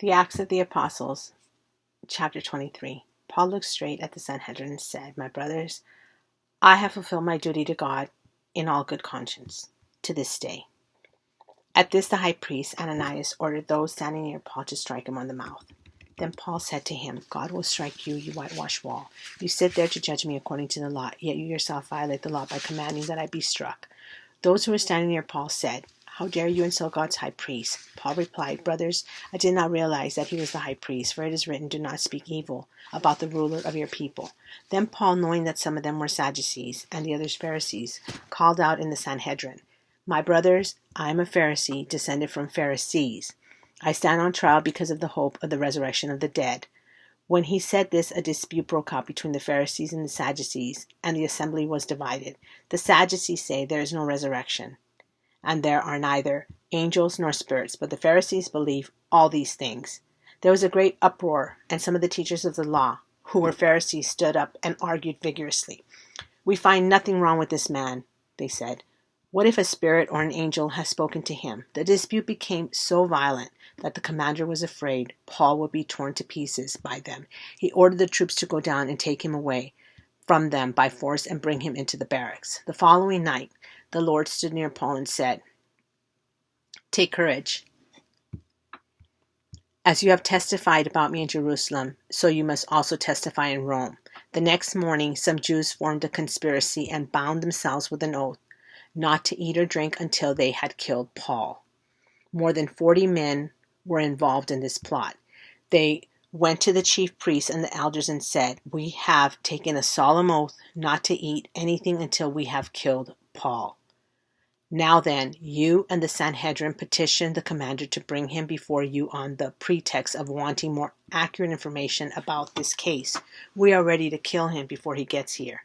The Acts of the Apostles, chapter 23. Paul looked straight at the Sanhedrin and said, "My brothers, I have fulfilled my duty to God in all good conscience to this day." At this the high priest, Ananias, ordered those standing near Paul to strike him on the mouth. Then Paul said to him, "God will strike you, you whitewashed wall. You sit there to judge me according to the law, yet you yourself violate the law by commanding that I be struck." Those who were standing near Paul said, "How dare you insult God's high priest?" Paul replied, "Brothers, I did not realize that he was the high priest, for it is written, 'Do not speak evil about the ruler of your people.'" Then Paul, knowing that some of them were Sadducees and the others Pharisees, called out in the Sanhedrin, "My brothers, I am a Pharisee, descended from Pharisees. I stand on trial because of the hope of the resurrection of the dead." When he said this, a dispute broke out between the Pharisees and the Sadducees, and the assembly was divided. The Sadducees say there is no resurrection, and there are neither angels nor spirits, but the Pharisees believe all these things. There was a great uproar, and some of the teachers of the law, who were Pharisees, stood up and argued vigorously. "We find nothing wrong with this man," they said. "What if a spirit or an angel has spoken to him?" The dispute became so violent that the commander was afraid Paul would be torn to pieces by them. He ordered the troops to go down and take him away from them by force and bring him into the barracks. The following night, the Lord stood near Paul and said, "Take courage. As you have testified about me in Jerusalem, so you must also testify in Rome." The next morning, some Jews formed a conspiracy and bound themselves with an oath not to eat or drink until they had killed Paul. More than 40 men were involved in this plot. They went to the chief priests and the elders and said, "We have taken a solemn oath not to eat anything until we have killed Paul. Now then, you and the Sanhedrin petition the commander to bring him before you on the pretext of wanting more accurate information about this case. We are ready to kill him before he gets here."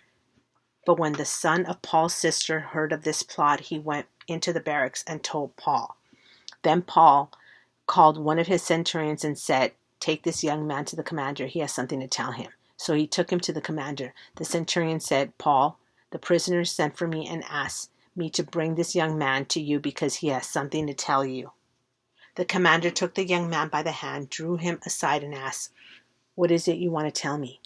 But when the son of Paul's sister heard of this plot, he went into the barracks and told Paul. Then Paul called one of his centurions and said, "Take this young man to the commander. He has something to tell him." So he took him to the commander. The centurion said, "Paul, the prisoners sent for me and asked me to bring this young man to you because he has something to tell you." The commander took the young man by the hand, drew him aside and asked, "What is it you want to tell me?"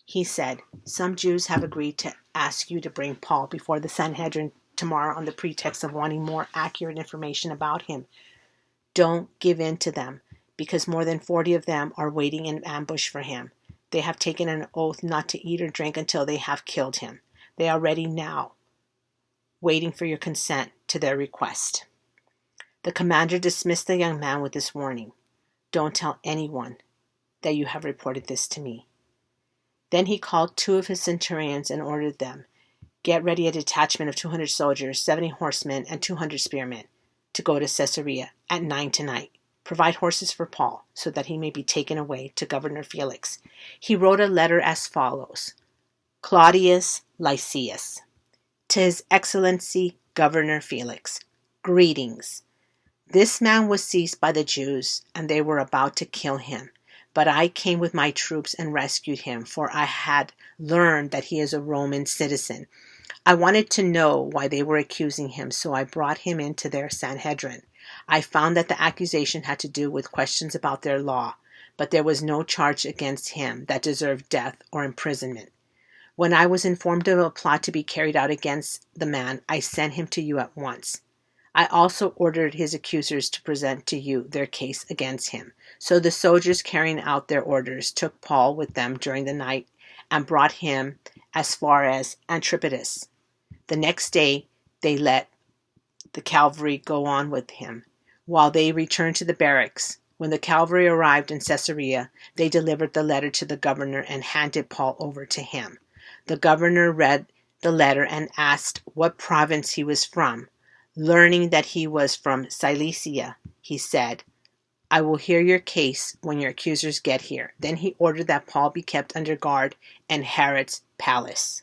He said, "Some Jews have agreed to ask you to bring Paul before the Sanhedrin tomorrow on the pretext of wanting more accurate information about him. Don't give in to them, because more than 40 of them are waiting in ambush for him. They have taken an oath not to eat or drink until they have killed him. They are ready now, waiting for your consent to their request." The commander dismissed the young man with this warning: "Don't tell anyone that you have reported this to me." Then he called 2 of his centurions and ordered them, "Get ready a detachment of 200 soldiers, 70 horsemen, and 200 spearmen to go to Caesarea at 9 tonight. Provide horses for Paul, so that he may be taken away to Governor Felix." He wrote a letter as follows: "Claudius Lysias, to His Excellency Governor Felix, greetings. This man was seized by the Jews, and they were about to kill him. But I came with my troops and rescued him, for I had learned that he is a Roman citizen. I wanted to know why they were accusing him, so I brought him into their Sanhedrin. I found that the accusation had to do with questions about their law, but there was no charge against him that deserved death or imprisonment. When I was informed of a plot to be carried out against the man, I sent him to you at once. I also ordered his accusers to present to you their case against him." So the soldiers, carrying out their orders, took Paul with them during the night and brought him as far as Antipatris. The next day they let the cavalry go on with him, while they returned to the barracks. When the cavalry arrived in Caesarea, they delivered the letter to the governor and handed Paul over to him. The governor read the letter and asked what province he was from. Learning that he was from Cilicia, he said, "I will hear your case when your accusers get here." Then he ordered that Paul be kept under guard in Herod's palace.